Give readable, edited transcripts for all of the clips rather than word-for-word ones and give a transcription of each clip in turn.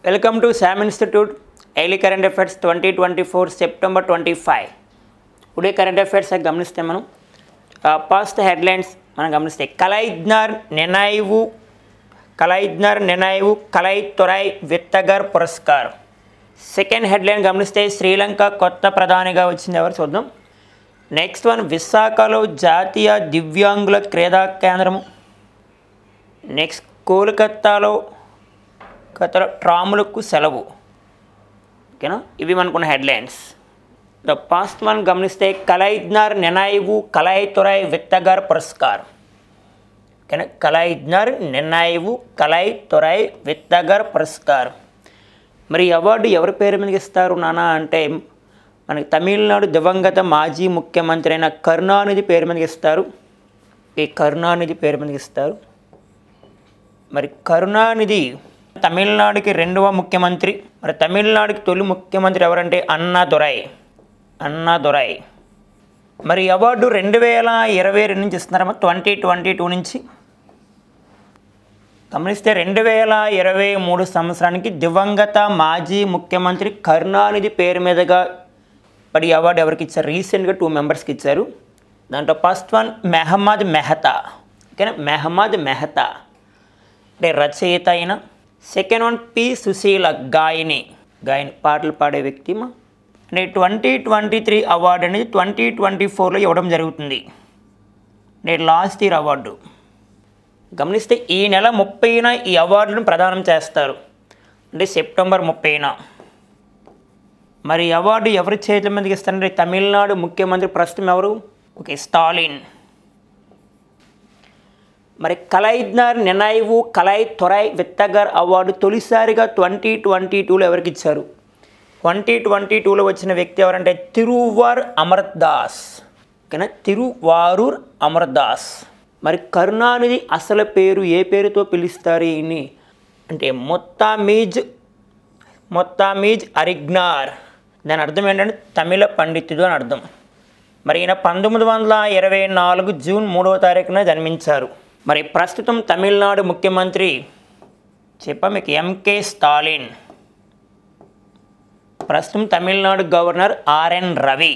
Welcome to Sam institute daily current affairs 2024 September 25. Today current affairs గమనిస్తే మనం first headlines మనం గమనిస్తే కలైజ్ఞర్ నెనాయివు కలై తొరై విత్తగర్ పురస్కార్. Second headline గమనిస్తే శ్రీలంక కొత్త ప్రధానిగా వచ్చింది ఎవరు చూద్దాం. నెక్స్ట్ వన్ విశాఖలో జాతీయ దివ్యాంగుల క్రీడా కేంద్రము. నెక్స్ట్ కోల్కతాలో ట్రాములకు సెలవు. ఓకేనా, ఇవి మనకున్న హెడ్లైన్స్. ద ఫస్ట్ వన్ గమనిస్తే కలైజ్ఞర్ నెనాయివు కలై తొరై విత్తగర్ పురస్కార్. ఓకేనా, కలైజ్ఞర్ నెనాయివు కలై తొరై విత్తగర్ పురస్కార్. మరి అవార్డు ఎవరి పేరు మీదకి ఇస్తారు నానా అంటే మనకి తమిళనాడు దివంగత మాజీ ముఖ్యమంత్రి అయిన కరుణానిధి పేరు మీదకి ఇస్తారు. ఈ కరుణానిధి పేరు మీదకి ఇస్తారు. మరి కరుణానిధి తమిళనాడుకి రెండవ ముఖ్యమంత్రి. మరి తమిళనాడుకి తొలి ముఖ్యమంత్రి ఎవరంటే అన్నాదురై. మరి అవార్డు 2022 నుంచి ఇస్తున్నారమ్మా, 2022 నుంచి. గమనిస్తే 2023 సంవత్సరానికి దివంగత మాజీ ముఖ్యమంత్రి కరుణానిధి పేరు మీదుగా పడి అవార్డు ఎవరికి ఇచ్చారు? రీసెంట్గా 2 మెంబర్స్కి ఇచ్చారు. దాంట్లో ఫస్ట్ వన్ మెహమ్మద్ మెహతా. ఓకేనా, మెహమ్మద్ మెహతా అంటే రచయిత అయిన. సెకండ్ వన్ పి సుశీల, గాయని పాటలు పాడే వ్యక్తి. అంటే 2023 అవార్డు అనేది 2024లో ఇవ్వడం జరుగుతుంది. అంటే లాస్ట్ ఇయర్ అవార్డు. గమనిస్తే ఈ నెల 30న ఈ అవార్డును ప్రదానం చేస్తారు, అంటే సెప్టెంబర్ 30న. మరి అవార్డు ఎవరి చేతుల మీదకి ఇస్తారంటే తమిళనాడు ముఖ్యమంత్రి ప్రస్తుతం ఎవరు? ఓకే, స్టాలిన్. మరి కలైజ్ఞర్ నెనాయివు కలై తొరై విత్తగర్ అవార్డు తొలిసారిగా 2022లో ఎవరికి ఇచ్చారు? 2022లో వచ్చిన వ్యక్తి ఎవరంటే తిరువారూర్ అమర్దాస్. ఓకేనా, తిరువారూర్ అమర్దాస్. మరి కరుణానిధి అసలు పేరు ఏ పేరుతో పిలుస్తారు ఈయన్ని అంటే మొత్తామీజ్ అరిగ్నార్. దాని అర్థం ఏంటంటే తమిళ పండితుడు అని అర్థం. మరి ఈయన 1924 జూన్ 3వ తారీఖున జన్మించారు. మరి ప్రస్తుతం తమిళనాడు ముఖ్యమంత్రి మీకు ఎంకే స్టాలిన్. ప్రస్తుతం తమిళనాడు గవర్నర్ ఆర్ఎన్ రవి.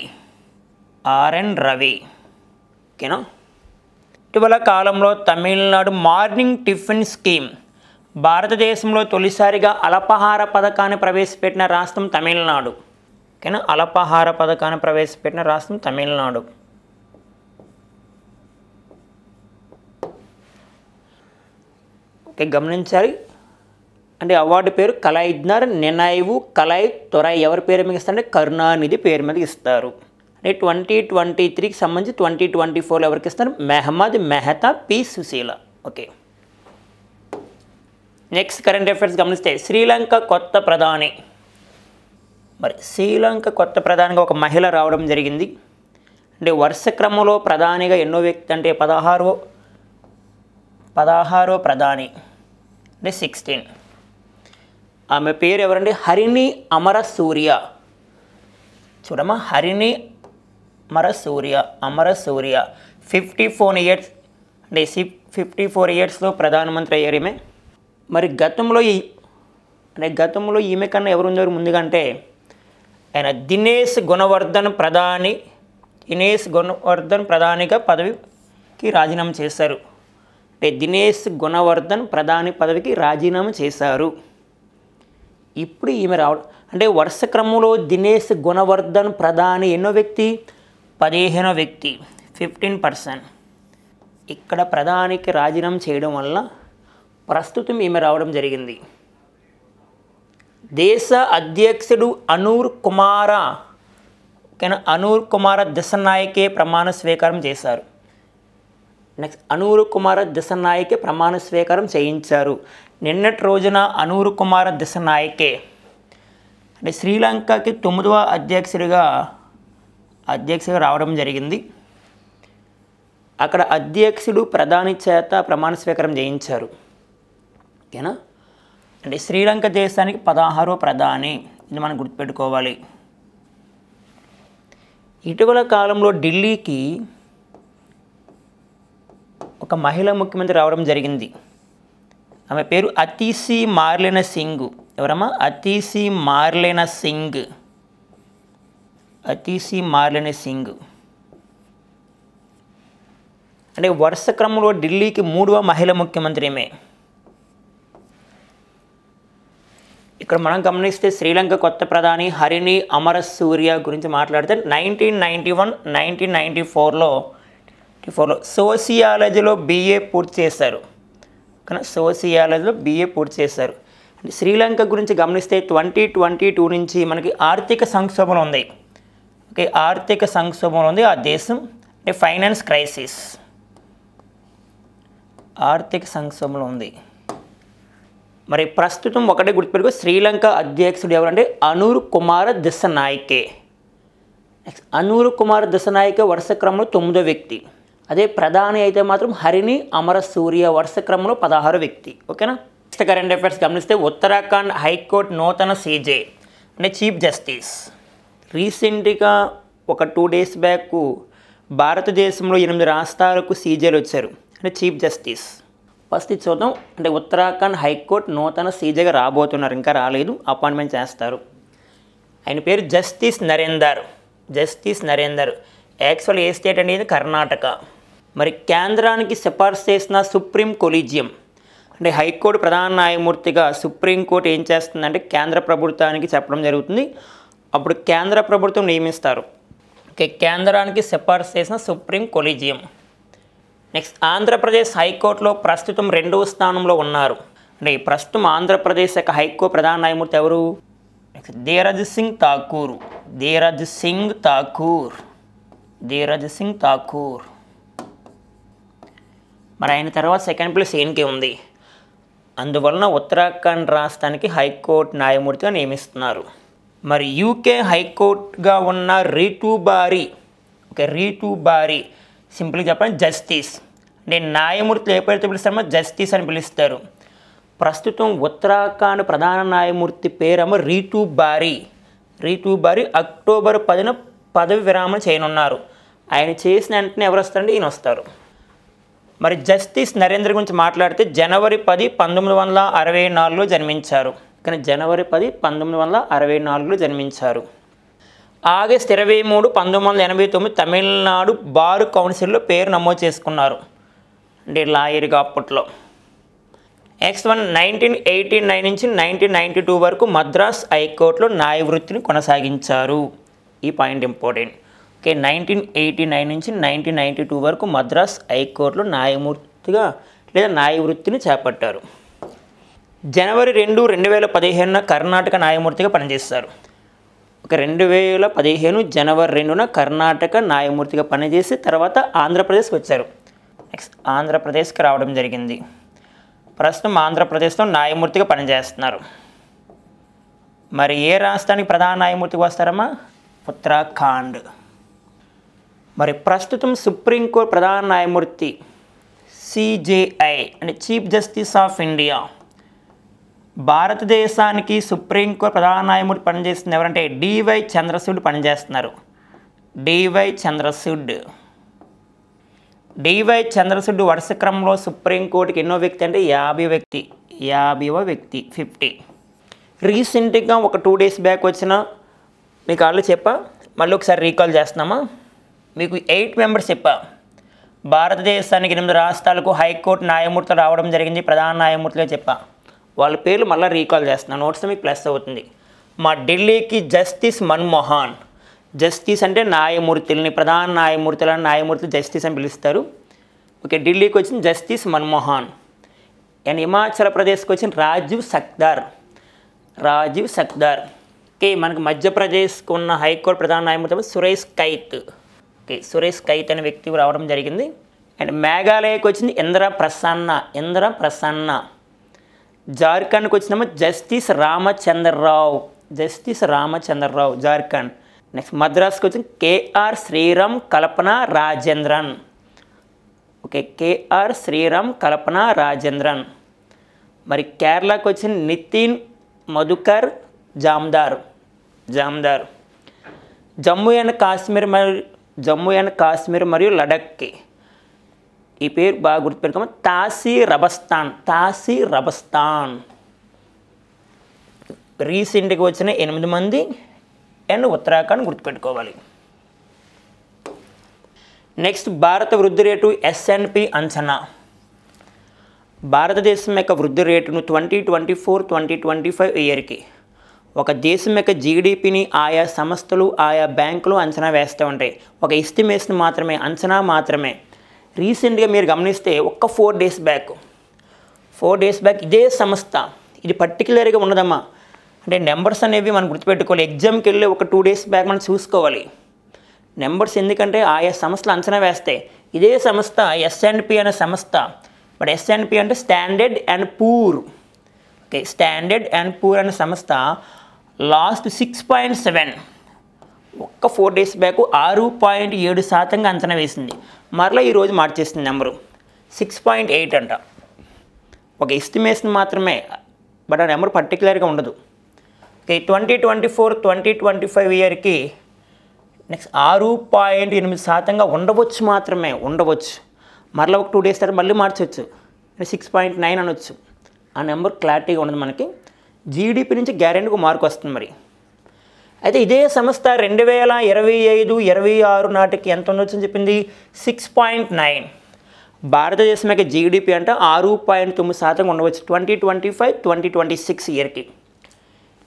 ఓకేనా. ఇటీవల కాలంలో తమిళనాడు మార్నింగ్ టిఫిన్ స్కీమ్ భారతదేశంలో తొలిసారిగా అల్పాహార పథకాన్ని ప్రవేశపెట్టిన రాష్ట్రం తమిళనాడు. ఓకేనా, అల్పాహార పథకాన్ని ప్రవేశపెట్టిన రాష్ట్రం తమిళనాడు. ఓకే, గమనించాలి. అంటే అవార్డు పేరు కలైజ్ఞర్ నెనాయివు కలై తొరై ఎవరి పేరు మీద ఇస్తారంటే కరుణానిధి పేరు మీద ఇస్తారు. అంటే 2023కి సంబంధించి 2024లో ఎవరికి ఇస్తారు? Mohammed Mehta, P Sushila. Okay, next current affairs గమనిస్తే శ్రీలంక కొత్త ప్రధాని. మరి శ్రీలంక కొత్త ప్రధానిగా ఒక మహిళ రావడం జరిగింది. అంటే వరుస క్రమంలో ప్రధానిగా ఎన్నో వ్యక్తి అంటే 16వ ప్రధాని అంటే 16. ఆమె పేరు ఎవరంటే హరిణి అమరసూర్య. చూడమ్మా, హరిణి అమరసూర్య 54 ఇయర్స్ అంటే 54 ఇయర్స్లో ప్రధానమంత్రి అయ్యారు ఈమె. మరి గతంలో ఈమె కన్నా ఎవరు ఉన్నారు ముందుగా అంటే ఆయన దినేష్ గుణవర్ధన్ ప్రధానిగా పదవికి రాజీనామా చేశారు. అంటే దినేష్ గుణవర్ధన్ ప్రధాని పదవికి రాజీనామా చేశారు. ఇప్పుడు ఈమె రావడం అంటే వరుస క్రమంలో దినేష్ గుణవర్ధన్ ప్రధాని ఎన్నో వ్యక్తి? 15వ వ్యక్తి, 15%. ఇక్కడ ప్రధానికి రాజీనామా చేయడం వల్ల ప్రస్తుతం ఈమె రావడం జరిగింది. దేశ అధ్యక్షుడు అనూర్ కుమార దిశనాయకే ప్రమాణ స్వీకారం చేశారు. నెక్స్ట్ అనూర్ కుమార దిశనాయకే ప్రమాణ స్వీకారం చేయించారు. నిన్నటి రోజున అనూర్ కుమార దిశనాయకే అంటే శ్రీలంకకి 9వ అధ్యక్షుడిగా రావడం జరిగింది. అక్కడ అధ్యక్షుడు ప్రధాని చేత ప్రమాణ స్వీకారం చేయించారు. ఓకేనా, అంటే శ్రీలంక దేశానికి 16వ ప్రధాని, ఇది మనం గుర్తుపెట్టుకోవాలి. ఇటీవల కాలంలో ఢిల్లీకి ఒక మహిళా ముఖ్యమంత్రి రావడం జరిగింది. ఆమె పేరు అతిశీ మార్లెన సింగ్. ఎవరమ్మా? అతీసి మార్లెన సింగ్. అతీసి మార్లెన సింగ్ అంటే వరుస క్రమంలో ఢిల్లీకి 3వ మహిళ ముఖ్యమంత్రి ఈమె. ఇక్కడ మనం గమనిస్తే శ్రీలంక కొత్త ప్రధాని హరిణి అమరసూర్య గురించి మాట్లాడితే 1991, 1994లో సోషియాలజీలో BA పూర్తి చేశారు. కానీ సోషియాలజీలో BA పూర్తి చేశారు. శ్రీలంక గురించి గమనిస్తే 2022 నుంచి మనకి ఆర్థిక సంక్షోభం ఉంది. ఓకే, ఆర్థిక సంక్షోభం ఉంది ఆ దేశం. అంటే ఫైనాన్స్ క్రైసిస్, ఆర్థిక సంక్షోభంలో ఉంది. మరి ప్రస్తుతం ఒకటే గుర్తుపెట్టుకో, శ్రీలంక అధ్యక్షుడు ఎవరంటే అనూర్ కుమార దిశనాయకే. అనూర్ కుమార దిశనాయకే వరుస క్రమంలో 9వ వ్యక్తి. అదే ప్రధాని అయితే మాత్రం హరిణి అమరసూర్య వరుస క్రమంలో 16వ వ్యక్తి. ఓకేనా? నెక్స్ట్ కరెంట్ అఫైర్స్ గమనిస్తే ఉత్తరాఖండ్ హైకోర్టు నూతన CJ అంటే చీఫ్ జస్టిస్. రీసెంట్గా ఒక 2 days బ్యాక్ భారతదేశంలో 8 రాష్ట్రాలకు CJలు వచ్చారు అంటే చీఫ్ జస్టిస్. ఫస్ట్ ఇది చూద్దాం. అంటే ఉత్తరాఖండ్ హైకోర్టు నూతన CJగా రాబోతున్నారు, ఇంకా రాలేదు, అపాయింట్మెంట్ చేస్తారు. ఆయన పేరు justice Narender. Justice Narender. Actual ఏ స్టేట్ అనేది కర్ణాటక. మరి కేంద్రానికి సిఫార్సు చేసిన సుప్రీం కొలీజియం అంటే హైకోర్టు ప్రధాన న్యాయమూర్తిగా సుప్రీంకోర్టు ఏం చేస్తుందంటే కేంద్ర ప్రభుత్వానికి చెప్పడం జరుగుతుంది. అప్పుడు కేంద్ర ప్రభుత్వం నియమిస్తారు. ఓకే, కేంద్రానికి సిఫార్సు చేసిన సుప్రీం కొలీజియం. నెక్స్ట్ ఆంధ్రప్రదేశ్ హైకోర్టులో ప్రస్తుతం 2వ స్థానంలో ఉన్నారు. అంటే ప్రస్తుతం ఆంధ్రప్రదేశ్ యొక్క హైకోర్టు ప్రధాన న్యాయమూర్తి ఎవరు? దేరాజ్ సింగ్ ఠాకూర్. దేరాజ్ సింగ్ ఠాకూర్. దేరాజ్ సింగ్ ఠాకూర్. మరి ఆయన తర్వాత సెకండ్ ప్లేస్ ఈయనకే ఉంది. అందువలన ఉత్తరాఖండ్ రాష్ట్రానికి హైకోర్టు న్యాయమూర్తిగా నియమిస్తున్నారు. మరి UK హైకోర్టుగా ఉన్న రీతూ బారీ. ఓకే, రీతూ బారీ సింపుల్గా చెప్పండి జస్టిస్. నేను న్యాయమూర్తులు ఎప్పుడైతే పిలుస్తామో జస్టిస్ అని పిలుస్తారు. ప్రస్తుతం ఉత్తరాఖండ్ ప్రధాన న్యాయమూర్తి పేరేమో రీతూ బారీ. రీతూ బారీ అక్టోబర్ 10న పదవి విరామం చేయనున్నారు. ఆయన చేసిన వెంటనే ఎవరు వస్తారంటే ఈయన వస్తారు. మరి జస్టిస్ నరేంద్ర గురించి మాట్లాడితే జనవరి 10, 1964లో జన్మించారు. కానీ జనవరి 10, 1964లో జన్మించారు. ఆగస్టు 23, 1989 తమిళనాడు బార్ కౌన్సిల్లో పేరు నమోదు చేసుకున్నారు. అంటే లాయర్గా అప్పట్లో. నెక్స్ట్ 1989 నుంచి 1992 వరకు మద్రాస్ హైకోర్టులో న్యాయ వృత్తిని కొనసాగించారు. ఈ పాయింట్ ఇంపార్టెంట్. ఓకే, 1989 నుంచి 1992 వరకు మద్రాస్ హైకోర్టులో న్యాయమూర్తిగా లేదా న్యాయ వృత్తిని చేపట్టారు. జనవరి 2, 2015 కర్ణాటక న్యాయమూర్తిగా పనిచేస్తారు. ఒక 2015 జనవరి 2న కర్ణాటక న్యాయమూర్తిగా పనిచేసి తర్వాత ఆంధ్రప్రదేశ్కి వచ్చారు. నెక్స్ట్ ఆంధ్రప్రదేశ్కి రావడం జరిగింది. ప్రస్తుతం ఆంధ్రప్రదేశ్లో న్యాయమూర్తిగా పనిచేస్తున్నారు. మరి ఏ రాష్ట్రానికి ప్రధాన న్యాయమూర్తిగా వస్తారమ్మా? ఉత్తరాఖండ్. మరి ప్రస్తుతం సుప్రీంకోర్టు ప్రధాన న్యాయమూర్తి CJI అంటే చీఫ్ జస్టిస్ ఆఫ్ ఇండియా. భారతదేశానికి సుప్రీంకోర్టు ప్రధాన న్యాయమూర్తి పనిచేస్తుంది ఎవరంటే DY చంద్రచూడ్ పనిచేస్తున్నారు. DY చంద్రచూడ్. DY చంద్రచూడ్ వరుస క్రమంలో సుప్రీంకోర్టుకి ఎన్నో వ్యక్తి అంటే 50వ వ్యక్తి 50. రీసెంట్గా ఒక 2 days బ్యాక్ వచ్చిన మీకు ఆల్రెడీ చెప్పా, మళ్ళీ ఒకసారి రీకాల్ చేస్తున్నామా? మీకు 8 మెంబర్స్ చెప్పా. భారతదేశానికి 8 రాష్ట్రాలకు హైకోర్టు న్యాయమూర్తులు రావడం జరిగింది, ప్రధాన న్యాయమూర్తిగా చెప్పా. వాళ్ళ పేర్లు మళ్ళీ రీకాల్ చేస్తున్నాను, నోట్స్ మీకు ప్లస్ అవుతుంది. మా ఢిల్లీకి జస్టిస్ మన్మోహన్. జస్టిస్ అంటే న్యాయమూర్తులని, ప్రధాన న్యాయమూర్తులు జస్టిస్ అని పిలుస్తారు. ఓకే, ఢిల్లీకి వచ్చిన జస్టిస్ మన్మోహన్. అండ్ హిమాచల్ ప్రదేశ్కి వచ్చిన రాజీవ్ సక్దార్. ఓకే, మనకు మధ్యప్రదేశ్కి ఉన్న హైకోర్టు ప్రధాన న్యాయమూర్తి Suresh kite. Okay, Suresh kite అనే వ్యక్తి రావడం జరిగింది. అండ్ మేఘాలయకి వచ్చింది ఇంద్ర ప్రసన్న. జార్ఖండ్కి వచ్చినామో జస్టిస్ రామచంద్రరావు జార్ఖండ్. నెక్స్ట్ మద్రాస్కి వచ్చిన KR శ్రీరామ్ కల్పన రాజేంద్రన్. ఓకే, KR శ్రీరామ్ కల్పన రాజేంద్రన్. మరి కేరళకి వచ్చిన నితిన్ మధుకర్ జామ్దార్. జమ్మూ అండ్ కాశ్మీర్ మరియు లడఖ్కి ఈ పేరు బాగా గుర్తుపెట్టుకోమని తాసీ రబస్తాన్. రీసెంట్గా వచ్చిన 8 మంది అండ్ ఉత్తరాఖండ్ గుర్తుపెట్టుకోవాలి. నెక్స్ట్ భారత వృద్ధి రేటు S&P అంచనా. భారతదేశం యొక్క వృద్ధి రేటును 2024-2025 ఇయర్కి ఒక దేశం యొక్క జీడిపిని ఆయా సంస్థలు ఆయా బ్యాంకులు అంచనా వేస్తూ ఉంటాయి. ఒక ఎస్టిమేషన్ మాత్రమే, అంచనా మాత్రమే. రీసెంట్గా మీరు గమనిస్తే ఒక్క 4 డేస్ బ్యాక్ ఇదే సంస్థ, ఇది పర్టికులర్గా ఉండదమ్మా, అంటే నెంబర్స్ అనేవి మనం గుర్తుపెట్టుకోవాలి. ఎగ్జామ్కి వెళ్ళి ఒక 2 డేస్ బ్యాక్ మనం చూసుకోవాలి నెంబర్స్, ఎందుకంటే ఆయా సంస్థలు అంచనా వేస్తాయి. ఇదే సంస్థ S&P అనే సంస్థ, బట్ S&P అంటే standard and poor. Okay, standard and poor అనే సంస్థ లాస్ట్ 6.7 ఒక్క 4 డేస్ బ్యాక్ 6.7% అంచనా వేసింది. మరలా ఈరోజు మార్చేసింది నెంబరు 6.8 అంట. ఒక ఎస్టిమేషన్ మాత్రమే, బట్ ఆ నెంబర్ పర్టికులర్గా ఉండదు. ఓకే, 2024-2025 ఇయర్కి నెక్స్ట్ 6.8% ఉండవచ్చు, మాత్రమే ఉండవచ్చు. మరలా ఒక 2 డేస్ తర్వాత మళ్ళీ మార్చవచ్చు, 6.9 అనొచ్చు. ఆ నెంబర్ క్లారిటీగా ఉండదు మనకి. జీడిపి నుంచి గ్యారెంటీగా మార్కు వస్తుంది మరి. అయితే ఇదే సంస్థ 2025-26 నాటికి ఎంత ఉండొచ్చు అని చెప్పింది, 6.9. భారతదేశం యొక్క జీడిపి అంటే 6.9% ఉండవచ్చు 2025-2026 ఇయర్కి.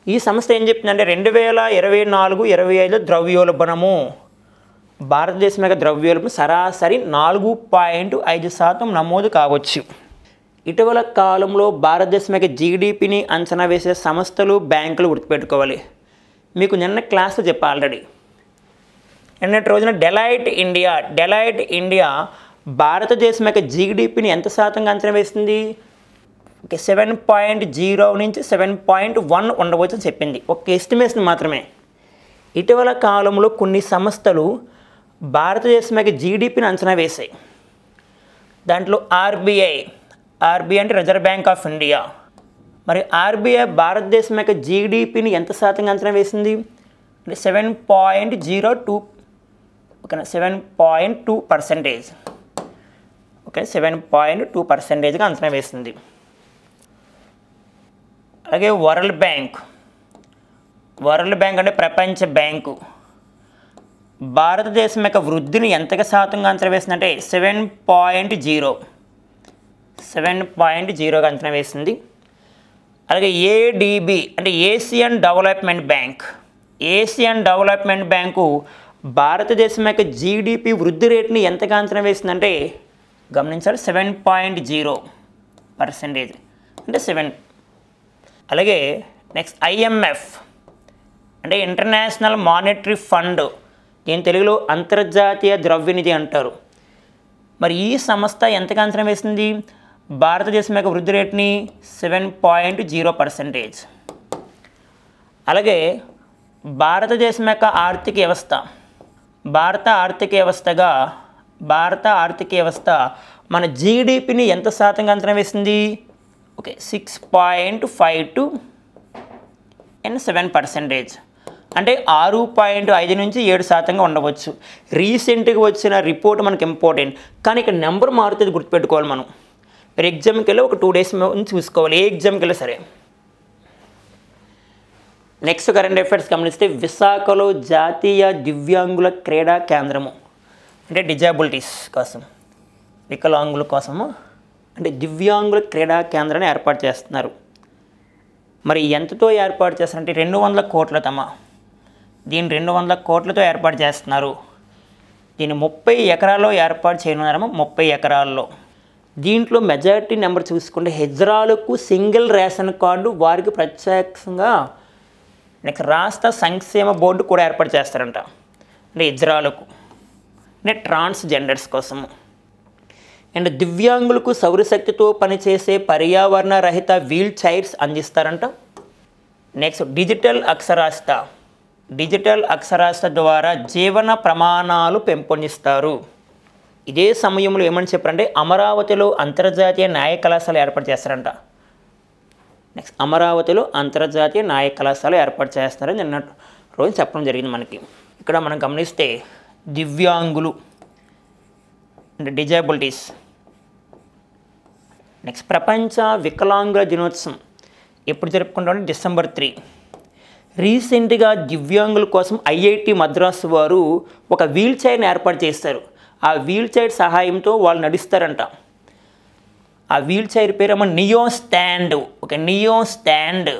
ఈ సంస్థ ఏం చెప్తుందంటే 2024-25 ద్రవ్యోల్బణము, భారతదేశం యొక్క ద్రవ్యోల్బణం సరాసరి 4.5% నమోదు కావచ్చు. ఇటీవల కాలంలో భారతదేశం యొక్క జీడిపిని అంచనా వేసే సంస్థలు, బ్యాంకులు గుర్తుపెట్టుకోవాలి. మీకు నిన్న క్లాస్లో చెప్పా ఆల్రెడీ. నిన్నటి రోజున డెలాయిట్ ఇండియా భారతదేశం యొక్క జీడిపిని ఎంత శాతంగా అంచనా వేస్తుంది, 7.0 నుంచి 7.1 ఉండవచ్చు అని చెప్పింది. ఒక ఎస్టిమేషన్ మాత్రమే. ఇటీవల కాలంలో కొన్ని సంస్థలు భారతదేశం యొక్క జీడిపిని అంచనా వేశాయి. దాంట్లో ఆర్బీఐ అంటే రిజర్వ్ బ్యాంక్ ఆఫ్ ఇండియా. మరి ఆర్బీఐ భారతదేశం యొక్క జీడిపిని ఎంత శాతంగా అంచనా వేసింది అంటే 7.02, ఓకేనా, 7.2%. ఓకే, 7.2%గా అంచనా వేసింది. అలాగే వరల్డ్ బ్యాంక్ అంటే ప్రపంచ బ్యాంకు భారతదేశం యొక్క వృద్ధిని ఎంతగా శాతంగా అంచనా వేసిందంటే 7.0గా అంచనా వేసింది. అలాగే ఏడిబి అంటే ఏషియన్ డెవలప్మెంట్ బ్యాంకు భారతదేశం యొక్క జీడిపి వృద్ధి రేటుని ఎంతగా అంచనా వేసిందంటే గమనించాలి, 7.0% అంటే 7. అలాగే నెక్స్ట్ IMF అంటే ఇంటర్నేషనల్ మానిటరీ ఫండ్, దీని తెలుగులో అంతర్జాతీయ ద్రవ్యనిధి అంటారు. మరి ఈ సంస్థ ఎంతగా అంచనా వేసింది భారతదేశం యొక్క వృద్ధి రేటుని 7.0%. అలాగే భారతదేశం యొక్క భారత ఆర్థిక వ్యవస్థ మన జీడిపిని ఎంత శాతంగా అంచనా వేసింది, ఓకే, 6.5 and 7%, అంటే 6.5 నుంచి 7% ఉండవచ్చు. రీసెంట్గా వచ్చిన రిపోర్ట్ మనకి ఇంపార్టెంట్, కానీ ఇక్కడ నెంబర్ మారుతుంది గుర్తుపెట్టుకోవాలి. మనం మీరు ఎగ్జామ్కి వెళ్ళి ఒక 2 డేస్ చూసుకోవాలి, ఏ ఎగ్జామ్కి వెళ్ళి సరే. నెక్స్ట్ కరెంట్ అఫైర్స్ గమనిస్తే విశాఖలో జాతీయ దివ్యాంగుల క్రీడా కేంద్రము, అంటే డిజాబిలిటీస్ కోసం, వికలాంగుల కోసము అంటే దివ్యాంగుల క్రీడా కేంద్రాన్ని ఏర్పాటు చేస్తున్నారు. మరి ఎంతతో ఏర్పాటు చేస్తారంటే 200 కోట్లతమ్మా. దీన్ని 200 కోట్లతో ఏర్పాటు చేస్తున్నారు. దీన్ని 30 ఎకరాల్లో ఏర్పాటు చేయనున్నారమ్మా, 30 ఎకరాల్లో. దీంట్లో మెజారిటీ నెంబర్ చూసుకుంటే హెజ్రాలకు సింగిల్ రేషన్ కార్డు, వారికి ప్రత్యేకంగా నెక్స్ట్ రాష్ట్ర సంక్షేమ బోర్డు కూడా ఏర్పాటు చేస్తారంట, అంటే హెజ్రాలకు, అంటే ట్రాన్స్జెండర్స్ కోసము. అండ్ దివ్యాంగులకు సౌరశక్తితో పనిచేసే పర్యావరణ రహిత వీల్ చైర్స్ అందిస్తారంట. నెక్స్ట్ డిజిటల్ అక్షరాస్యత ద్వారా జీవన ప్రమాణాలు పెంపొందిస్తారు. ఇదే సమయంలో ఏమని చెప్పారంటే అమరావతిలో అంతర్జాతీయ న్యాయ కళాశాల ఏర్పాటు చేస్తారంట. నెక్స్ట్ అమరావతిలో అంతర్జాతీయ న్యాయ కళాశాల ఏర్పాటు చేస్తారని నిన్న రోజు చెప్పడం జరిగింది మనకి. ఇక్కడ మనం గమనిస్తే దివ్యాంగులు అంటే డిజేబిలిటీస్. నెక్స్ట్ ప్రపంచ వికలాంగుల దినోత్సవం ఎప్పుడు జరుపుకుంటామంటే December 3. రీసెంట్గా దివ్యాంగుల కోసం ఐఐటి మద్రాసు వారు ఒక వీల్ చైర్ని ఏర్పాటు చేస్తారు. ఆ వీల్ చైర్ సహాయంతో వాళ్ళు నడుస్తారంట. ఆ వీల్ చైర్ పేరేమో నియో స్టాండ్. ఒక నియో స్టాండ్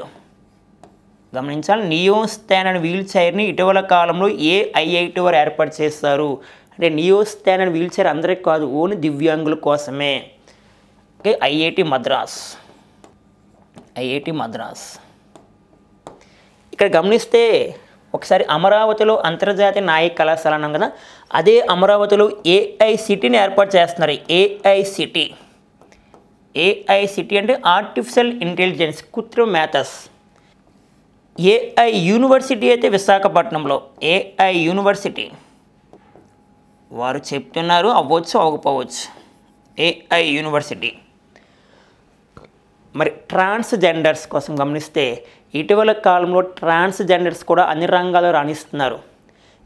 గమనించాలి. నియో స్టాండ్ అనే వీల్ చైర్ని ఇటీవల కాలంలో ఏ ఐఐటి వారు ఏర్పాటు చేస్తారు అంటే నియో స్టాండ్ అనే వీల్ చైర్ అందరికీ కాదు, ఓన్లీ దివ్యాంగుల కోసమే. Okay, IIT Madras. ఇక్కడ గమనిస్తే ఒకసారి అమరావతిలో అంతర్జాతీయ న్యాయ కళాశాల అన్నాం కదా, అదే అమరావతిలో ఏఐసిటీని ఏర్పాటు చేస్తున్నారు. ఏఐసిటీ అంటే ఆర్టిఫిషియల్ ఇంటెలిజెన్స్, కృత్రిమ మేధస్. ఏఐ యూనివర్సిటీ అయితే విశాఖపట్నంలో. ఏఐ యూనివర్సిటీ వారు చెప్తున్నారు, అవ్వచ్చు అవ్వకపోవచ్చు. AI university. మరి ట్రాన్స్జెండర్స్ కోసం గమనిస్తే ఇటీవల కాలంలో ట్రాన్స్జెండర్స్ కూడా అన్ని రంగాల్లో రాణిస్తున్నారు.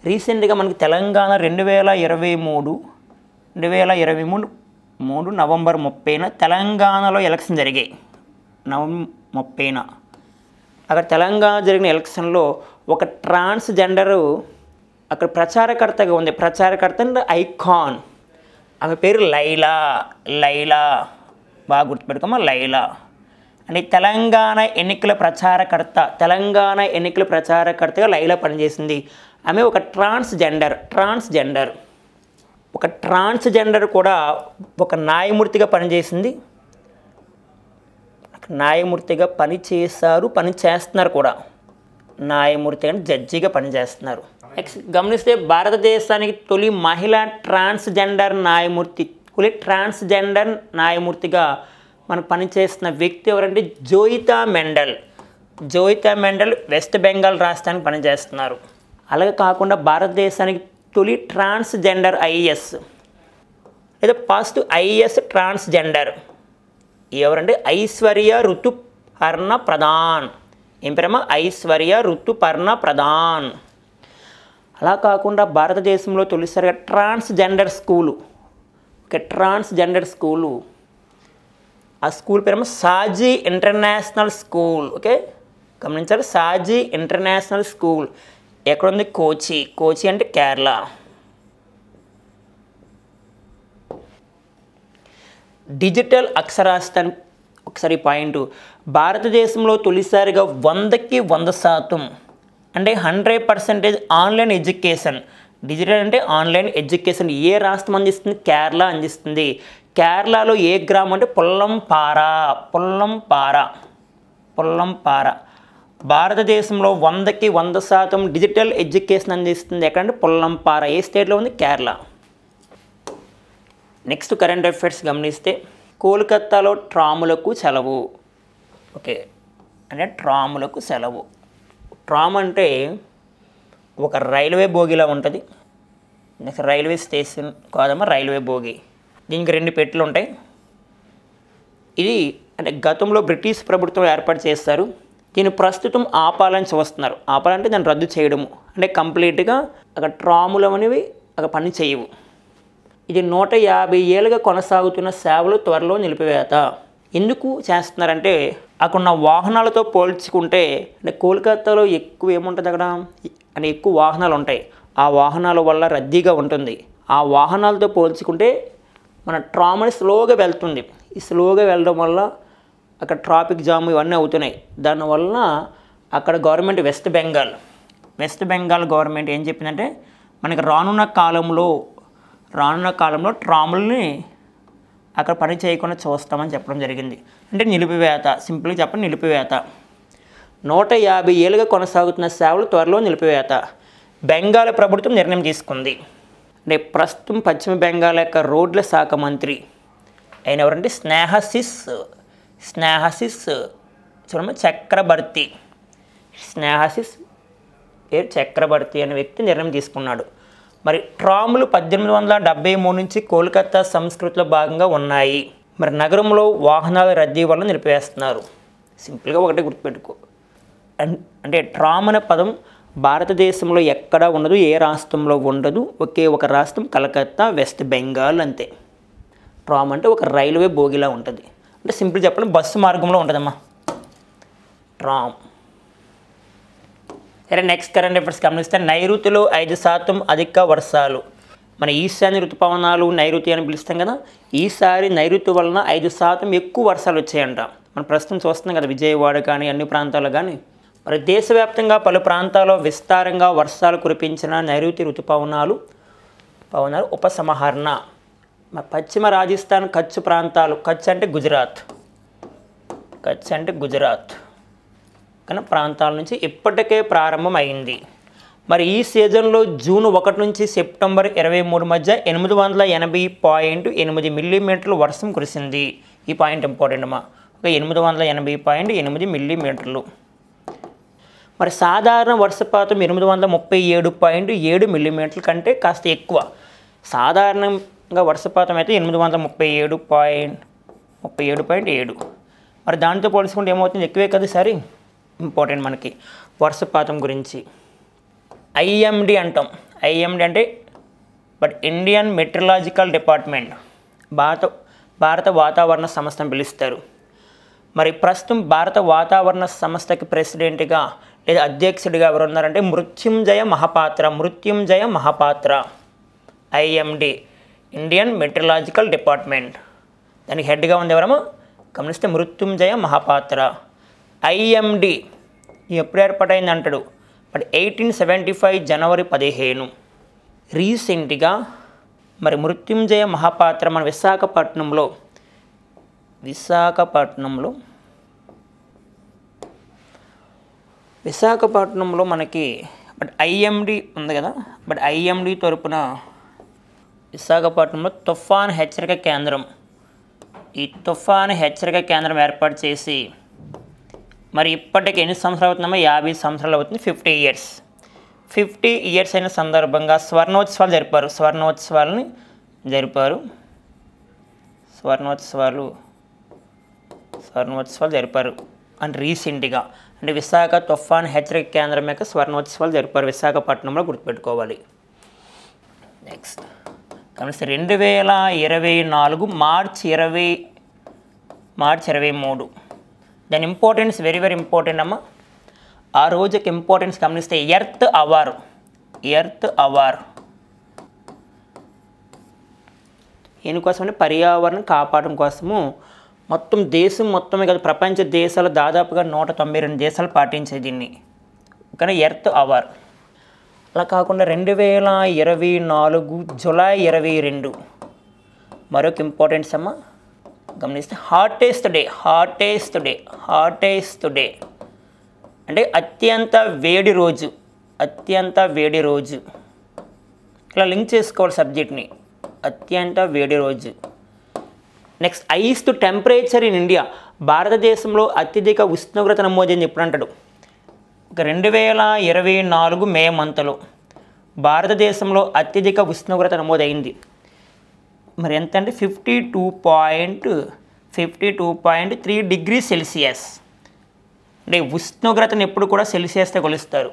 రీసెంట్గా మనకి తెలంగాణ 2023 నవంబర్ 30న తెలంగాణలో ఎలక్షన్ జరిగాయి. నవంబర్ 30న అక్కడ తెలంగాణ జరిగిన ఎలక్షన్లో ఒక ట్రాన్స్జెండరు అక్కడ ప్రచారకర్తగా ఉంది. ప్రచారకర్త అంటే ఐకాన్. ఆమె పేరు లైలా. బాగా గుర్తుపెట్టుకోమా, లైలా. అంటే తెలంగాణ ఎన్నికల ప్రచారకర్తగా లైలా పనిచేసింది. ఆమె ఒక ట్రాన్స్జెండర్ కూడా ఒక న్యాయమూర్తిగా పనిచేసింది. పనిచేస్తున్నారు కూడా. న్యాయమూర్తి అంటే జడ్జిగా పనిచేస్తున్నారు. నెక్స్ట్ గమనిస్తే భారతదేశానికి తొలి మహిళా ట్రాన్స్జెండర్ న్యాయమూర్తిగా మనం పనిచేస్తున్న వ్యక్తి ఎవరంటే జోయితా మెండల్ వెస్ట్ బెంగాల్ రాష్ట్రానికి పనిచేస్తున్నారు. అలాగే కాకుండా భారతదేశానికి తొలి ట్రాన్స్జెండర్ ఐఏఎస్ లేదా ఫస్ట్ ఐఏఎస్ ట్రాన్స్జెండర్ ఎవరంటే ఐశ్వర్య ఋతుపర్ణ ప్రధాన్. ఏం పేరమ్మా? ఐశ్వర్య ఋతుపర్ణ ప్రధాన్. అలా కాకుండా భారతదేశంలో తొలిసారిగా ట్రాన్స్జెండర్ స్కూలు. ఆ స్కూల్ పేరేమో సాజీ ఇంటర్నేషనల్ స్కూల్. ఓకే, గమనించాలి. సాజీ ఇంటర్నేషనల్ స్కూల్ ఎక్కడుంది? కోచి అంటే కేరళ. డిజిటల్ అక్షరాస్యత ఒకసారి పాయింట్. భారతదేశంలో తొలిసారిగా 100కి 100% అంటే 100% ఆన్లైన్ ఎడ్యుకేషన్. డిజిటల్ అంటే ఆన్లైన్ ఎడ్యుకేషన్ ఏ రాష్ట్రం అందిస్తుంది? కేరళ అందిస్తుంది. కేరళలో ఏ గ్రామం అంటే పొల్లంపార. భారతదేశంలో 100కి 100% డిజిటల్ ఎడ్యుకేషన్ అందిస్తుంది ఎక్కడంటే పొల్లంపార. ఏ స్టేట్లో ఉంది? కేరళ. నెక్స్ట్ కరెంట్ అఫైర్స్ గమనిస్తే కోల్కతాలో ట్రాములకు సెలవు. ఓకే, అంటే ట్రాములకు సెలవు. ట్రామ్ అంటే ఒక రైల్వే బోగిలా ఉంటుంది. నెక్స్ట్ రైల్వే స్టేషన్ కాదమ్మా, రైల్వే బోగి. దీనికి 2 పెట్టెలు ఉంటాయి. ఇది అంటే గతంలో బ్రిటిష్ ప్రభుత్వం ఏర్పాటు చేస్తారు. దీన్ని ప్రస్తుతం ఆపాలని చూస్తున్నారు. ఆపాలంటే దాన్ని రద్దు చేయడము, అంటే కంప్లీట్గా అక్కడ ట్రాములు అనేవి అక్కడ పని చేయవు. ఇది 150 ఏళ్ళుగా కొనసాగుతున్న సేవలు త్వరలో నిలిపివేత. ఎందుకు చేస్తున్నారంటే అక్కడున్న వాహనాలతో పోల్చుకుంటే అంటే కోల్కతాలో ఎక్కువ ఏముంటుంది అక్కడ అంటే ఎక్కువ వాహనాలు ఉంటాయి. ఆ వాహనాల వల్ల రద్దీగా ఉంటుంది. ఆ వాహనాలతో పోల్చుకుంటే మన ట్రామ్ అనేది స్లోగా వెళ్తుంది. ఈ స్లోగా వెళ్ళడం వల్ల అక్కడ ట్రాఫిక్ జామ్ ఇవన్నీ అవుతున్నాయి. దానివల్ల అక్కడ గవర్నమెంట్ వెస్ట్ బెంగాల్ గవర్నమెంట్ ఏం చెప్పిందంటే మనకి రానున్న కాలంలో ట్రాముల్ని అక్కడ పని చేయకుండా చూస్తామని చెప్పడం జరిగింది. అంటే నిలిపివేత, సింపుల్గా చెప్పండి నిలిపివేత. 150 ఏళ్ళుగా కొనసాగుతున్న సేవలు త్వరలో నిలిపివేత బెంగాల్ ప్రభుత్వం నిర్ణయం తీసుకుంది. అంటే ప్రస్తుతం పశ్చిమ బెంగాల్ యొక్క రోడ్ల శాఖ మంత్రి ఆయన ఎవరంటే స్నేహసిస్ చూడమ్మ చక్రబర్తి అనే వ్యక్తి నిర్ణయం తీసుకున్నాడు. మరి ట్రాములు 1873 నుంచి కోల్కతా సంస్కృతిలో భాగంగా ఉన్నాయి. మరి నగరంలో వాహనాల రద్దీ వల్ల నిలిపివేస్తున్నారు. సింపుల్గా ఒకటే గుర్తుపెట్టుకో. అంటే ట్రామ్ అనే పదం భారతదేశంలో ఎక్కడా ఉండదు, ఏ రాష్ట్రంలో ఉండదు. ఒకే ఒక రాష్ట్రం కలకత్తా, వెస్ట్ బెంగాల్ అంతే. ట్రామ్ అంటే ఒక రైల్వే బోగిలా ఉంటుంది. అంటే సింపుల్ చెప్పాలి బస్సు మార్గంలో ఉంటుందమ్మా ట్రామ్. సరే, నెక్స్ట్ కరెంట్ అఫైర్స్ గమనిస్తే నైరుతిలో 5% అధిక వర్షాలు. మన ఈశాన్య ఋతుపవనాలు నైరుతి అని పిలుస్తాం కదా, ఈసారి నైరుతి వలన 5% ఎక్కువ వర్షాలు వచ్చాయంట. మనం ప్రస్తుతం చూస్తున్నాం కదా, విజయవాడ కానీ అన్ని ప్రాంతాలు కానీ. మరి దేశవ్యాప్తంగా పలు ప్రాంతాల్లో విస్తారంగా వర్షాలు కురిపించిన నైరుతి ఋతుపవనాలు ఉపసంహరణ. పశ్చిమ రాజస్థాన్ కచ్ ప్రాంతాలు, కచ్ అంటే గుజరాత్ కానీ ప్రాంతాల నుంచి ఇప్పటికే ప్రారంభమైంది. మరి ఈ సీజన్లో జూన్ 1 నుంచి సెప్టెంబర్ 23 మధ్య 880.8 మిల్లీమీటర్లు వర్షం కురిసింది. ఈ పాయింట్ ఇంపార్టెంట్ అమ్మా. 880.8 మిల్లీమీటర్లు. మరి సాధారణ వర్షపాతం 837.7 మిల్లీమీటర్ల కంటే కాస్త ఎక్కువ. సాధారణంగా వర్షపాతం అయితే 837.7. మరి దాంతో పోల్చుకుంటే ఏమవుతుంది, ఎక్కువే కదా. సరే, ఇంపార్టెంట్ మనకి వర్షపాతం గురించి. IMD అంటాం. IMD అంటే ఇండియన్ మెట్రలాజికల్ డిపార్ట్మెంట్, భారత వాతావరణ సంస్థ అని పిలుస్తారు. మరి ప్రస్తుతం భారత వాతావరణ సంస్థకి ప్రెసిడెంట్గా లేదా అధ్యక్షుడిగా ఎవరు ఉన్నారంటే Mrutyunjay Mahapatra. IMD, Indian meteorological department. దానికి హెడ్గా ఉంది ఎవరమ్మా గమనిస్తే మృత్యుంజయ మహాపాత్ర. IMD ఎప్పుడు ఏర్పాటైంది అంటాడు, 1875 జనవరి 15. రీసెంట్గా మరి మృత్యుంజయ మహాపాత్ర మన విశాఖపట్నంలో మనకి IMD ఉంది కదా. IMD తరపున విశాఖపట్నంలో తుఫాన్ హెచ్చరిక కేంద్రం, ఈ తుఫాన్ హెచ్చరిక కేంద్రం ఏర్పాటు చేసి మరి ఇప్పటికి ఎన్ని సంవత్సరాలు అవుతుందమ్మా, 50 సంవత్సరాలు అవుతుంది. 50 ఇయర్స్. 50 ఇయర్స్ అయిన సందర్భంగా స్వర్ణోత్సవాలు జరిపారు అండ్ రీసెంట్గా అంటే విశాఖ తుఫాన్ హెచ్చరిక కేంద్రం యొక్క స్వర్ణోత్సవాలు జరిపారు విశాఖపట్నంలో, గుర్తుపెట్టుకోవాలి. నెక్స్ట్ గమనిస్తే 2024 మార్చి 23. దాని ఇంపార్టెన్స్ వెరీ ఇంపార్టెంట్ అమ్మా. ఆ రోజుకి ఇంపార్టెన్స్ గమనిస్తే ఎర్త్ అవర్ దీనికోసం అంటే పర్యావరణం కాపాడడం కోసము మొత్తం దేశం మొత్తమే కదా, ప్రపంచ దేశాలు దాదాపుగా 192 దేశాలు పాటించాయి దీన్ని. కానీ ఎర్త్ అవర్. అలా కాకుండా 2024 జూలై 22 మరొక ఇంపార్టెన్స్ అమ్మ గమనిస్తే హాటెస్ట్ డే అంటే అత్యంత వేడి రోజు. ఇలా లింక్ చేసుకోవాలి సబ్జెక్ట్ని, అత్యంత వేడి రోజు. Next highest temperature in India, భారతదేశంలో అత్యధిక ఉష్ణోగ్రత నమోదైంది ఎప్పుడు అంటాడు, 2024 మే మంత్లో భారతదేశంలో అత్యధిక ఉష్ణోగ్రత నమోదైంది. మరి ఎంత అంటే 52.3 డిగ్రీ సెల్సియస్. అంటే ఉష్ణోగ్రతను ఎప్పుడు కూడా సెల్సియస్తో కొలుస్తారు.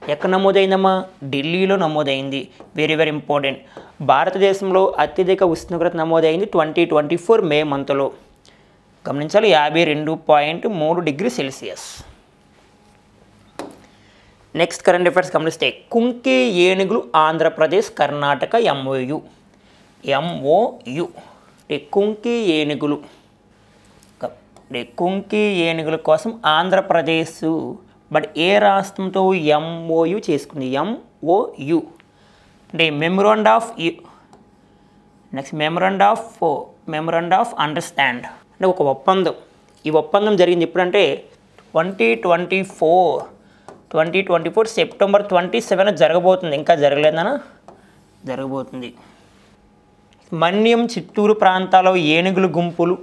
ఎక్కడ నమోదైందమ్మా, ఢిల్లీలో నమోదైంది. Very important. భారతదేశంలో అత్యధిక ఉష్ణోగ్రత నమోదైంది 2024 మే మంత్లో. గమనించాలి, 52.3 degree Celsius. Next current affairs గమనిస్తే కుంకి ఏనుగులు ఆంధ్రప్రదేశ్ కర్ణాటక MOU. కుంకి ఏనుగుల కోసం ఆంధ్రప్రదేశ్ ఏ రాష్ట్రంతో MOU చేసుకుంది, MOU అంటే మెమొరాండం ఆఫ్ అండర్స్టాండ్ అంటే ఒక ఒప్పందం. ఈ ఒప్పందం జరిగింది ఎప్పుడంటే 2024 సెప్టెంబర్ 27 జరగబోతుంది. ఇంకా జరగలేదనా, జరగబోతుంది. మన్యం చిత్తూరు ప్రాంతాల్లో ఏనుగులు గుంపులు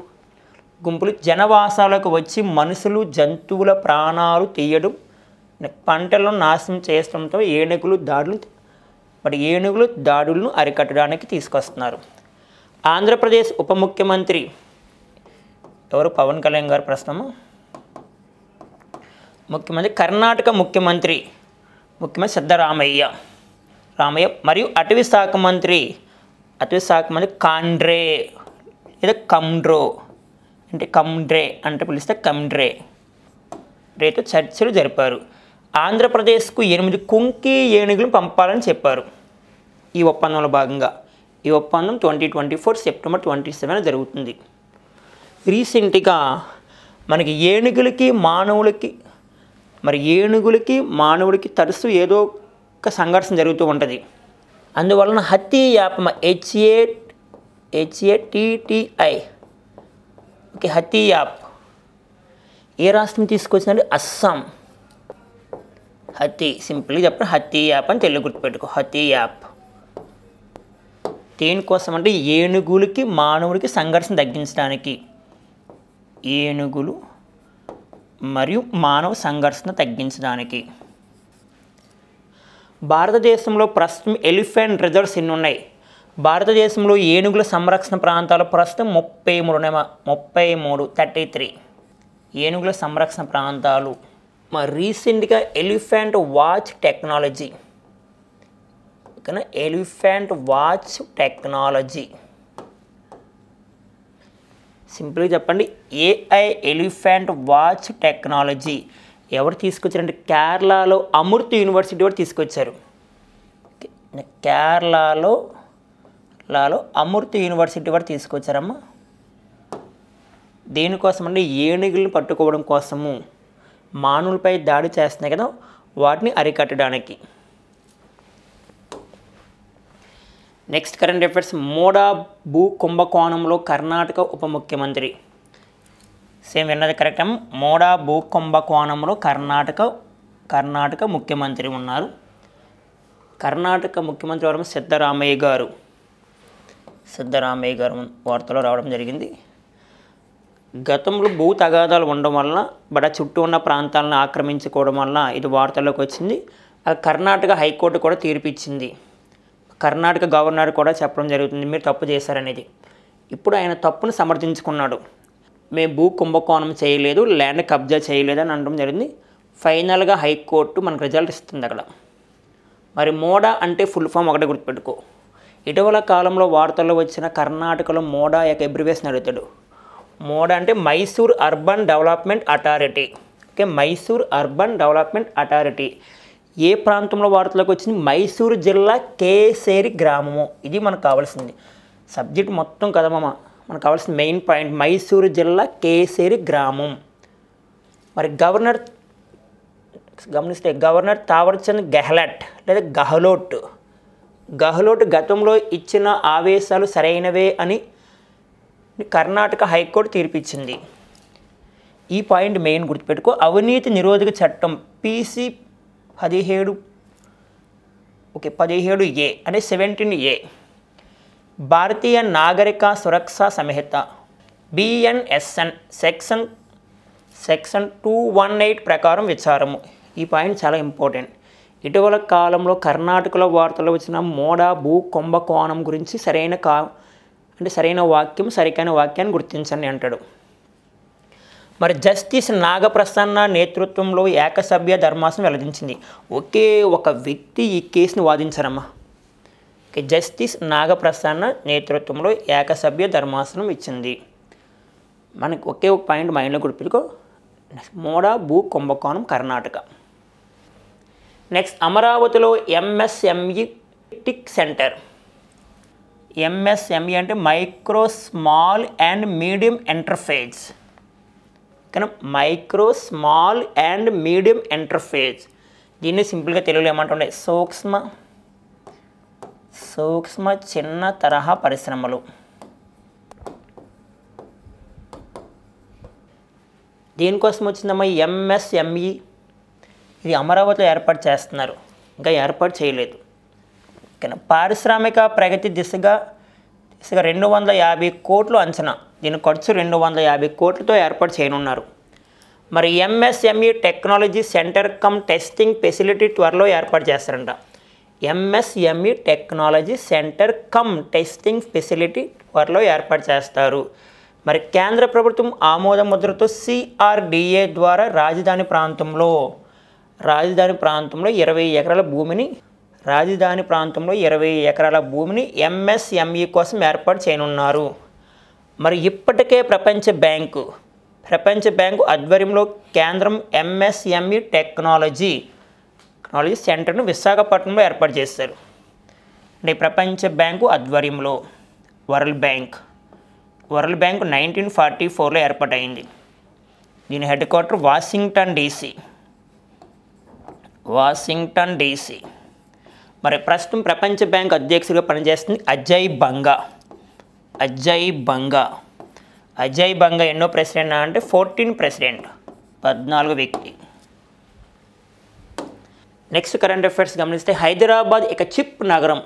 జనవాసాలకు వచ్చి మనుషులు జంతువుల ప్రాణాలు తీయడం, పంటలను నాశనం చేయడంతో ఏనుగులు దాడులను అరికట్టడానికి తీసుకొస్తున్నారు. ఆంధ్రప్రదేశ్ ఉప ముఖ్యమంత్రి ఎవరు, పవన్ కళ్యాణ్ గారు ప్రస్తుతము ముఖ్యమంత్రి. కర్ణాటక ముఖ్యమంత్రి సిద్ధరామయ్య మరియు అటవీ శాఖ మంత్రి కాండ్రే లేదా కమ్డ్రే అంటే పిలిస్తే కమ్డ్రేతో చర్చలు జరిపారు. ఆంధ్రప్రదేశ్కు 8 కుంకి ఏనుగులు పంపాలని చెప్పారు ఈ ఒప్పందంలో భాగంగా. ఈ ఒప్పందం 2024 సెప్టెంబర్ 27 జరుగుతుంది. రీసెంట్గా మనకి ఏనుగులకి మానవులకి తరచు ఏదో ఒక సంఘర్షణ జరుగుతూ ఉంటుంది. అందువలన Hati app HATTI okay, Hati app ఏ రాష్ట్రం తీసుకొచ్చిందంటే అస్సాం. హతీ సింపుల్గా చెప్పండి, హతీ యాప్ అని తెలుగు గుర్తుపెట్టుకో, హతీ యాప్. దేనికోసం అంటే ఏనుగులకి మానవులకి సంఘర్షణ తగ్గించడానికి, ఏనుగులు మరియు మానవ సంఘర్షణ తగ్గించడానికి. భారతదేశంలో ప్రస్తుతం ఎలిఫెంట్ రిజర్వ్స్ ఎన్ని ఉన్నాయి? భారతదేశంలో ఏనుగుల సంరక్షణ ప్రాంతాలు ప్రస్తుతం 33 ఏనుగుల సంరక్షణ ప్రాంతాలు. మరి రీసెంట్గా ఎలిఫెంట్ వాచ్ టెక్నాలజీ, ఓకేనా, ఎలిఫెంట్ వాచ్ టెక్నాలజీ సింపుల్గా చెప్పండి, AI ఎలిఫెంట్ వాచ్ టెక్నాలజీ ఎవరు తీసుకొచ్చారంటే కేరళలో అమృత్ యూనివర్సిటీ వారు తీసుకొచ్చారు. కేరళలో అమృత్ యూనివర్సిటీ వారు తీసుకొచ్చారమ్మా. దేనికోసం అంటే ఏనుగులను పట్టుకోవడం కోసము, మానవులపై దాడి చేస్తున్నాయి కదా వాటిని అరికట్టడానికి. Next current affairs. మోడా భూ కుంభకోణంలో కర్ణాటక ఉప ముఖ్యమంత్రి. సేమ్ విన్నది కరెక్ట్ అమ్మ. మోడా భూ కుంభకోణంలో కర్ణాటక ముఖ్యమంత్రి ఉన్నారు. కర్ణాటక ముఖ్యమంత్రి ఎవరు? సిద్ధరామయ్య గారు వార్తలో రావడం జరిగింది. గతంలో భూ తగాదాలు ఉండడం వలన చుట్టూ ఉన్న ప్రాంతాలను ఆక్రమించుకోవడం వలన ఇది వార్తల్లోకి వచ్చింది. కర్ణాటక హైకోర్టు కూడా తీర్పిచ్చింది. కర్ణాటక గవర్నర్ కూడా చెప్పడం జరుగుతుంది మీరు తప్పు చేశారనేది. ఇప్పుడు ఆయన తప్పును సమర్థించుకున్నాడు. మేము భూ కుంభకోణం చేయలేదు, ల్యాండ్ కబ్జా చేయలేదు అని అనడం జరిగింది. ఫైనల్గా హైకోర్టు మనకు రిజల్ట్ ఇస్తుంది అక్కడ. మరి మోడా అంటే ఫుల్ ఫామ్ ఒకటే గుర్తుపెట్టుకో. ఇటీవల కాలంలో వార్తల్లో వచ్చిన కర్ణాటకలో మోడా యొక్క అబ్రివేషన్ అడుగుతాడు. మోడా అంటే Mysore urban development authority. Okay, Mysore urban development authority ఏ ప్రాంతంలో వార్తలోకి వచ్చింది? మైసూరు జిల్లా కేసేరి గ్రామము. ఇది మనకు కావాల్సింది సబ్జెక్ట్ మొత్తం కదమ్మా. మనకు కావాల్సిన మెయిన్ పాయింట్ మైసూరు జిల్లా కేసేరి గ్రామం. మరి గవర్నర్ తావర్చంద్ గెహ్లట్ లేదా గహ్లోట్ గతంలో ఇచ్చిన ఆదేశాలు సరైనవే అని కర్ణాటక హైకోర్టు తీర్పిచ్చింది. ఈ పాయింట్ మెయిన్ గుర్తుపెట్టుకో. అవినీతి నిరోధక చట్టం PC 17A అంటే 17A, భారతీయ నాగరిక సురక్షా సంహిత BNSN సెక్షన్ 218 ప్రకారం విచారము. ఈ పాయింట్ చాలా ఇంపార్టెంట్. ఇటీవల కాలంలో కర్ణాటకలో వార్తల్లో వచ్చిన మోడా భూ కుంభకోణం గురించి సరైన వాక్యాన్ని గుర్తించండి అంటాడు. మరి జస్టిస్ నాగప్రసన్న నేతృత్వంలో ఏకసభ్య ధర్మాసనం వెల్లడించింది. ఒకే ఒక వ్యక్తి ఈ కేసును వాదించారమ్మా. జస్టిస్ నాగప్రసన్న నేతృత్వంలో ఏకసభ్య ధర్మాసనం ఇచ్చింది. మనకి ఒకే ఒక పాయింట్ మైండ్లో గుర్తుపెట్టుకో, మోడా భూ కుంభకోణం కర్ణాటక. నెక్స్ట్ అమరావతిలో MSME టిక్ సెంటర్. MSME అంటే micro small and medium enterprise. కానీ micro small and medium enterprise దీన్ని సింపుల్గా తెలుగులో ఏమంటుండే సూక్ష్మ చిన్న తరహా పరిశ్రమలు. దేనికోసం వచ్చిందమ్మా MSME? ఇది అమరావతిలో ఏర్పాటు చేస్తున్నారు, ఇంకా ఏర్పాటు చేయలేదు. కానీ పారిశ్రామిక ప్రగతి దిశగా 250 కోట్లు అంచనా. దీని ఖర్చు 250 కోట్లతో ఏర్పాటు చేయనున్నారు. మరి MSME technology centre come testing facility త్వరలో ఏర్పాటు చేస్తారంట. MSME technology centre come testing facility త్వరలో ఏర్పాటు చేస్తారు. మరి కేంద్ర ప్రభుత్వం ఆమోద ముద్రతో CRDA ద్వారా రాజధాని ప్రాంతంలో 20 ఎకరాల భూమిని MSME కోసం ఏర్పాటు చేయనున్నారు. మరి ఇప్పటికే ప్రపంచ బ్యాంకు ఆధ్వర్యంలో కేంద్రం MSME టెక్నాలజీ టెక్నాలజీ సెంటర్ను విశాఖపట్నంలో ఏర్పాటు చేశారు. అంటే ప్రపంచ బ్యాంకు ఆధ్వర్యంలో వరల్డ్ బ్యాంక్ 1944లో ఏర్పాటైంది. దీని హెడ్ క్వార్టర్ వాషింగ్టన్ డీసీ. మరి ప్రస్తుతం ప్రపంచ బ్యాంక్ అధ్యక్షుడిగా పనిచేస్తుంది అజయ్ బంగా ఎన్నో ప్రెసిడెంట్ అంటే 14 ప్రెసిడెంట్, 14 వ్యక్తి. నెక్స్ట్ కరెంట్ అఫైర్స్ గమనిస్తే హైదరాబాద్ ఇక చిప్ నగరం,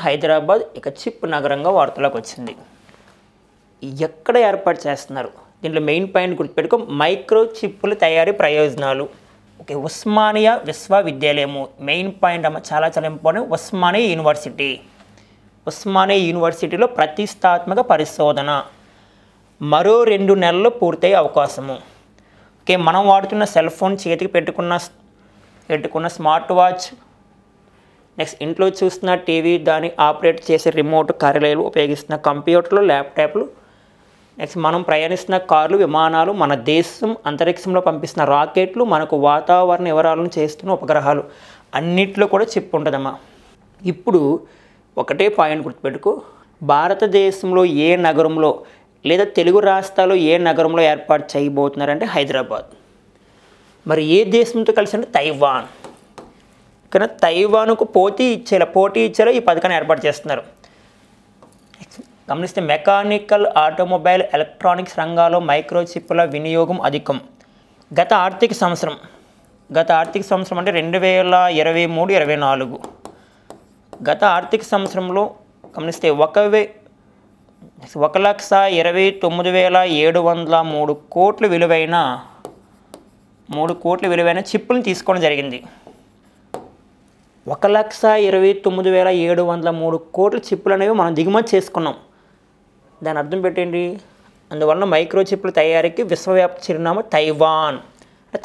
హైదరాబాద్ ఇక చిప్ నగరంగా వార్తలోకి వచ్చింది. ఎక్కడ ఏర్పాటు చేస్తున్నారు? దీంట్లో మెయిన్ పాయింట్ గుర్తుపెట్టుకో, మైక్రో చిప్పుల తయారీ ప్రయోజనాలు. ఓకే, ఉస్మానియా విశ్వవిద్యాలయము మెయిన్ పాయింట్ అమ్మ, చాలా ఇంపార్టెంట్. ఉస్మానియా యూనివర్సిటీలో ప్రతిష్టాత్మక పరిశోధన మరో 2 నెలల్లో పూర్తయ్యే అవకాశము. ఓకే, మనం వాడుతున్న సెల్ ఫోన్, చేతికి పెట్టుకున్న స్మార్ట్ వాచ్, నెక్స్ట్ ఇంట్లో చూస్తున్న టీవీ, దాన్ని ఆపరేట్ చేసే రిమోట్, కార్యాలయాలు ఉపయోగిస్తున్న కంప్యూటర్లు, ల్యాప్టాప్లు, నెక్స్ట్ మనం ప్రయాణిస్తున్న కార్లు, విమానాలు, మన దేశం అంతరిక్షంలో పంపిస్తున్న రాకెట్లు, మనకు వాతావరణ వివరాలను చేస్తున్న ఉపగ్రహాలు, అన్నిట్లో కూడా చిప్ ఉంటుందమ్మా. ఇప్పుడు ఒకటే పాయింట్ గుర్తుపెట్టుకో, భారతదేశంలో ఏ నగరంలో లేదా తెలుగు రాష్ట్రాల్లో ఏ నగరంలో ఏర్పాటు చేయబోతున్నారంటే హైదరాబాద్. మరి ఏ దేశంతో కలిసి అంటే తైవాన్. కానీ తైవాన్కు పోటీ ఇచ్చేలా ఈ పథకాన్ని ఏర్పాటు చేస్తున్నారు. గమనిస్తే మెకానికల్, ఆటోమొబైల్, ఎలక్ట్రానిక్స్ రంగాల్లో మైక్రోచిప్ల వినియోగం అధికం. గత ఆర్థిక సంవత్సరం అంటే 2023-24 గత ఆర్థిక సంవత్సరంలో గమనిస్తే 1,29,703 కోట్ల విలువైన చిప్పులను తీసుకోవడం జరిగింది. 1,29,703 కోట్ల చిప్పులు అనేవి మనం దిగుమతి చేసుకున్నాం. దాని అర్థం పెట్టండి. అందువలన మైక్రో చిప్పుల తయారీకి విశ్వవ్యాప్త చిరునామా తైవాన్.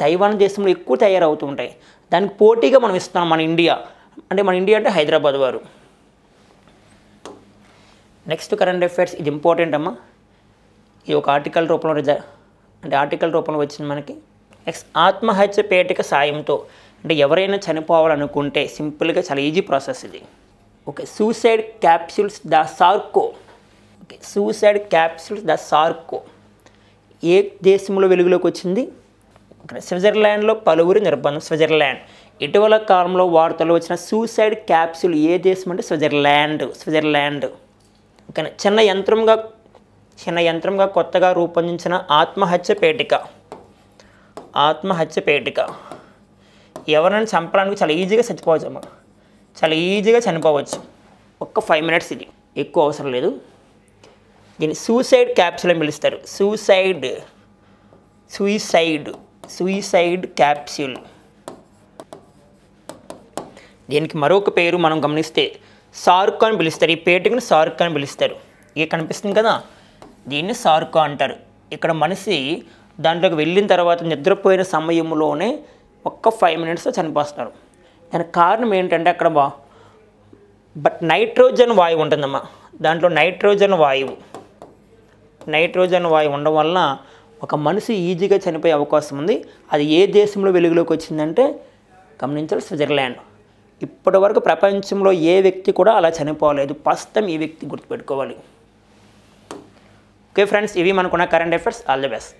తైవాన్ దేశంలో ఎక్కువ తయారవుతూ ఉంటాయి. దానికి పోటీగా మనం ఇస్తున్నాం మన ఇండియా అంటే హైదరాబాద్ వారు. నెక్స్ట్ కరెంట్ అఫైర్స్, ఇది ఇంపార్టెంట్ అమ్మా. ఇది ఒక ఆర్టికల్ రూపంలో వచ్చింది మనకి. నెక్స్ట్ ఆత్మహత్య పేటిక సాయంతో, అంటే ఎవరైనా చనిపోవాలనుకుంటే సింపుల్గా చాలా ఈజీ ప్రాసెస్ ఇది. ఓకే, సూసైడ్ క్యాప్సూల్స్ ద సార్కో ఏ దేశంలో వెలుగులోకి వచ్చింది? స్విట్జర్లాండ్లో పలువురి నిర్బంధం. ఇటీవల కాలంలో వార్తలు వచ్చిన సూసైడ్ క్యాప్సూల్ ఏ దేశం అంటే స్విట్జర్లాండ్. ఓకే, చిన్న యంత్రంగా కొత్తగా రూపొందించిన ఆత్మహత్య పేటిక ఎవరైనా చంపడానికి చాలా ఈజీగా చనిపోవచ్చు. ఒక్క 5 minutes, ఇది ఎక్కువ అవసరం లేదు. దీన్ని సూసైడ్ క్యాప్సూల్ అని పిలుస్తారు. Suicide capsule. దీనికి మరొక పేరు మనం గమనిస్తే సార్కో అని పిలుస్తారు. ఈ పేటికను సార్కో అని పిలుస్తారు. ఇక కనిపిస్తుంది కదా, దీన్ని సార్కో అంటారు. ఇక్కడ మనిషి దాంట్లోకి వెళ్ళిన తర్వాత నిద్రపోయిన సమయంలోనే ఒక్క 5 minutesలో చనిపోస్తారు. దానికి కారణం ఏంటంటే అక్కడ నైట్రోజన్ వాయువు ఉంటుందమ్మా. దాంట్లో నైట్రోజన్ వాయువు ఉండడం వలన ఒక మనిషి ఈజీగా చనిపోయే అవకాశం ఉంది. అది ఏ దేశంలో వెలుగులోకి వచ్చిందంటే గమనించాలి, స్విట్జర్లాండ్. ఇప్పటి వరకు ప్రపంచంలో ఏ వ్యక్తి కూడా అలా చనిపోలేదు. ప్రస్తుతం ఈ వ్యక్తి గుర్తుపెట్టుకోవాలి. ఓకే ఫ్రెండ్స్, ఇవి మనకున్న current affairs. All the best.